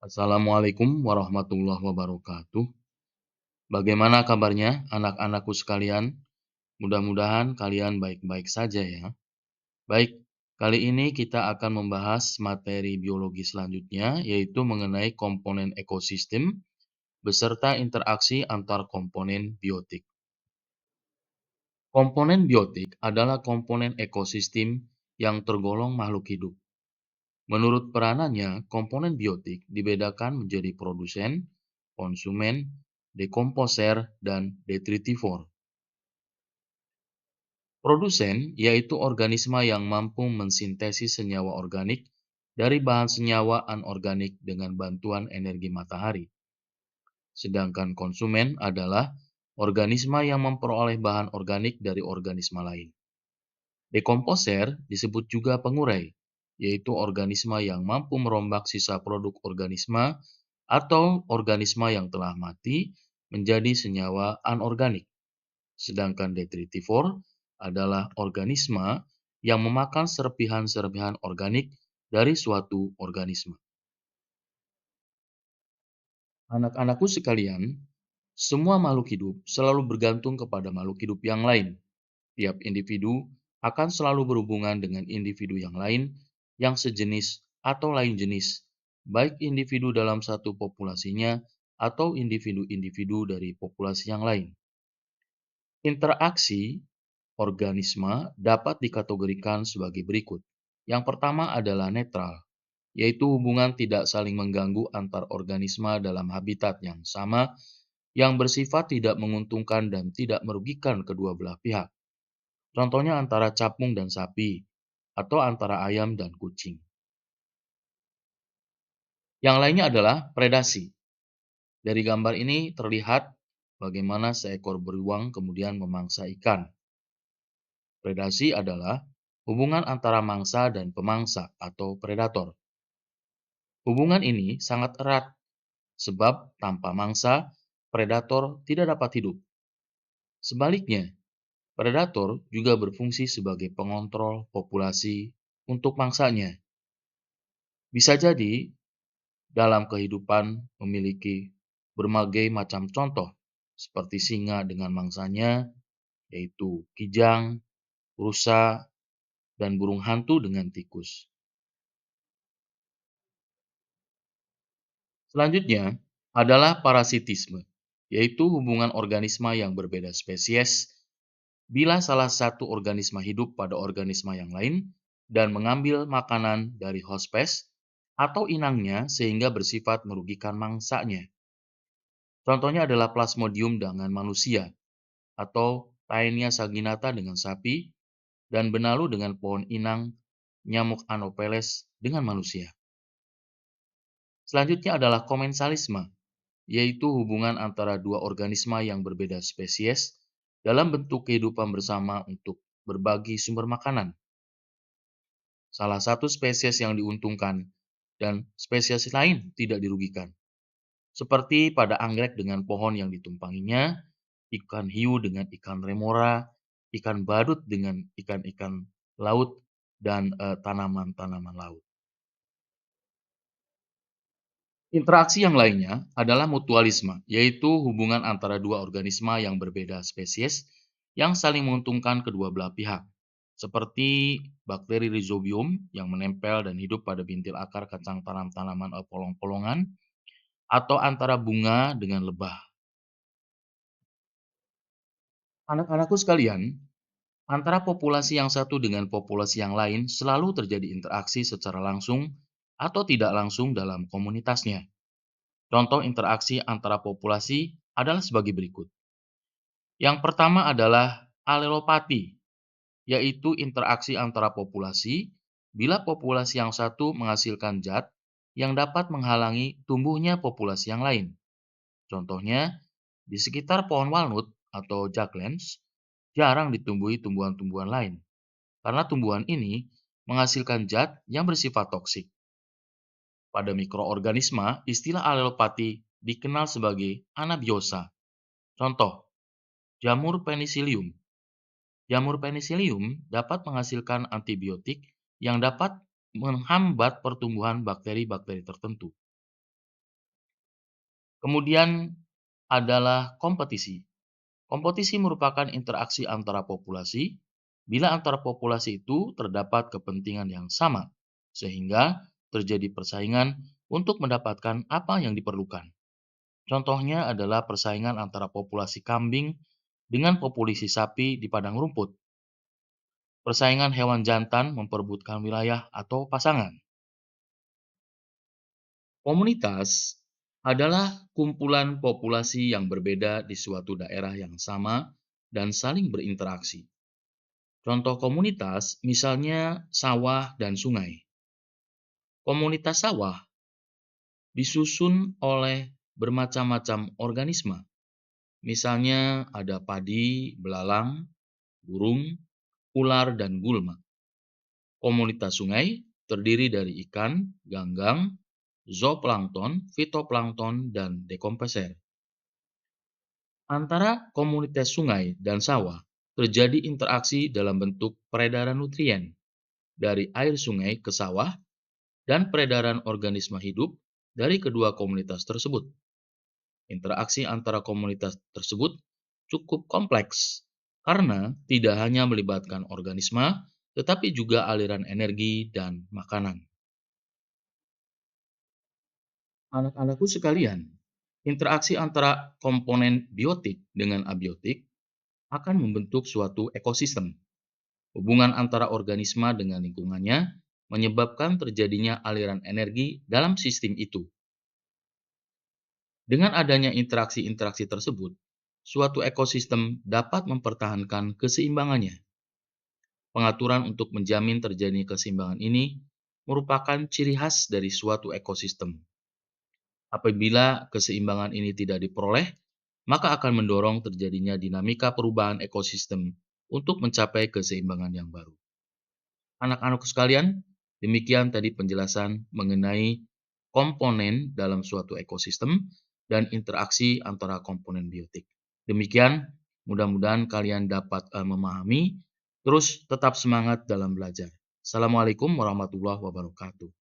Assalamualaikum warahmatullahi wabarakatuh. Bagaimana kabarnya anak-anakku sekalian? Mudah-mudahan kalian baik-baik saja ya. Baik, kali ini kita akan membahas materi biologi selanjutnya, yaitu mengenai komponen ekosistem beserta interaksi antar komponen biotik. Komponen biotik adalah komponen ekosistem yang tergolong makhluk hidup. Menurut peranannya, komponen biotik dibedakan menjadi produsen, konsumen, dekomposer, dan detritivor. Produsen yaitu organisme yang mampu mensintesis senyawa organik dari bahan senyawa anorganik dengan bantuan energi matahari. Sedangkan konsumen adalah organisme yang memperoleh bahan organik dari organisme lain. Dekomposer disebut juga pengurai, yaitu organisme yang mampu merombak sisa produk organisme atau organisme yang telah mati menjadi senyawa anorganik. Sedangkan detritivor adalah organisme yang memakan serpihan-serpihan organik dari suatu organisme. Anak-anakku sekalian, semua makhluk hidup selalu bergantung kepada makhluk hidup yang lain. Tiap individu akan selalu berhubungan dengan individu yang lain yang sejenis atau lain jenis, baik individu dalam satu populasinya atau individu-individu dari populasi yang lain. Interaksi organisme dapat dikategorikan sebagai berikut. Yang pertama adalah netral, yaitu hubungan tidak saling mengganggu antar organisme dalam habitat yang sama yang bersifat tidak menguntungkan dan tidak merugikan kedua belah pihak. Contohnya antara capung dan sapi, atau antara ayam dan kucing. Yang lainnya adalah predasi. Dari gambar ini terlihat bagaimana seekor beruang kemudian memangsa ikan. Predasi adalah hubungan antara mangsa dan pemangsa atau predator. Hubungan ini sangat erat sebab tanpa mangsa, predator tidak dapat hidup. Sebaliknya, predator juga berfungsi sebagai pengontrol populasi untuk mangsanya. Bisa jadi dalam kehidupan memiliki berbagai macam contoh, seperti singa dengan mangsanya, yaitu kijang, rusa, dan burung hantu dengan tikus. Selanjutnya adalah parasitisme, yaitu hubungan organisme yang berbeda spesies bila salah satu organisme hidup pada organisme yang lain dan mengambil makanan dari hospes atau inangnya sehingga bersifat merugikan mangsanya. Contohnya adalah Plasmodium dengan manusia, atau Taenia saginata dengan sapi, dan benalu dengan pohon inang, nyamuk Anopheles dengan manusia. Selanjutnya adalah komensalisme, yaitu hubungan antara dua organisme yang berbeda spesies dalam bentuk kehidupan bersama untuk berbagi sumber makanan. Salah satu spesies yang diuntungkan dan spesies lain tidak dirugikan. Seperti pada anggrek dengan pohon yang ditumpanginya, ikan hiu dengan ikan remora, ikan badut dengan ikan-ikan laut, dan tanaman-tanaman laut. Interaksi yang lainnya adalah mutualisme, yaitu hubungan antara dua organisme yang berbeda spesies yang saling menguntungkan kedua belah pihak, seperti bakteri rhizobium yang menempel dan hidup pada bintil akar kacang tanam tanaman polong-polongan, atau antara bunga dengan lebah. Anak-anakku sekalian, antara populasi yang satu dengan populasi yang lain selalu terjadi interaksi secara langsung atau tidak langsung dalam komunitasnya. Contoh interaksi antara populasi adalah sebagai berikut. Yang pertama adalah alelopati, yaitu interaksi antara populasi bila populasi yang satu menghasilkan zat yang dapat menghalangi tumbuhnya populasi yang lain. Contohnya, di sekitar pohon walnut atau jacklands jarang ditumbuhi tumbuhan-tumbuhan lain, karena tumbuhan ini menghasilkan zat yang bersifat toksik. Pada mikroorganisme, istilah alelopati dikenal sebagai anabiosa. Contoh, jamur penicillium. Jamur penicillium dapat menghasilkan antibiotik yang dapat menghambat pertumbuhan bakteri-bakteri tertentu. Kemudian adalah kompetisi. Kompetisi merupakan interaksi antara populasi bila antara populasi itu terdapat kepentingan yang sama, sehingga terjadi persaingan untuk mendapatkan apa yang diperlukan. Contohnya adalah persaingan antara populasi kambing dengan populasi sapi di padang rumput. Persaingan hewan jantan memperebutkan wilayah atau pasangan. Komunitas adalah kumpulan populasi yang berbeda di suatu daerah yang sama dan saling berinteraksi. Contoh komunitas misalnya sawah dan sungai. Komunitas sawah disusun oleh bermacam-macam organisme. Misalnya ada padi, belalang, burung, ular, dan gulma. Komunitas sungai terdiri dari ikan, ganggang, zooplankton, fitoplankton, dan dekomposer. Antara komunitas sungai dan sawah terjadi interaksi dalam bentuk peredaran nutrien dari air sungai ke sawah dan peredaran organisme hidup dari kedua komunitas tersebut. Interaksi antara komunitas tersebut cukup kompleks karena tidak hanya melibatkan organisme, tetapi juga aliran energi dan makanan. Anak-anakku sekalian, interaksi antara komponen biotik dengan abiotik akan membentuk suatu ekosistem. Hubungan antara organisme dengan lingkungannya menyebabkan terjadinya aliran energi dalam sistem itu. Dengan adanya interaksi-interaksi tersebut, suatu ekosistem dapat mempertahankan keseimbangannya. Pengaturan untuk menjamin terjadinya keseimbangan ini merupakan ciri khas dari suatu ekosistem. Apabila keseimbangan ini tidak diperoleh, maka akan mendorong terjadinya dinamika perubahan ekosistem untuk mencapai keseimbangan yang baru. Anak-anakku sekalian, demikian tadi penjelasan mengenai komponen dalam suatu ekosistem dan interaksi antara komponen biotik. Demikian, mudah-mudahan kalian dapat memahami, terus tetap semangat dalam belajar. Assalamualaikum warahmatullahi wabarakatuh.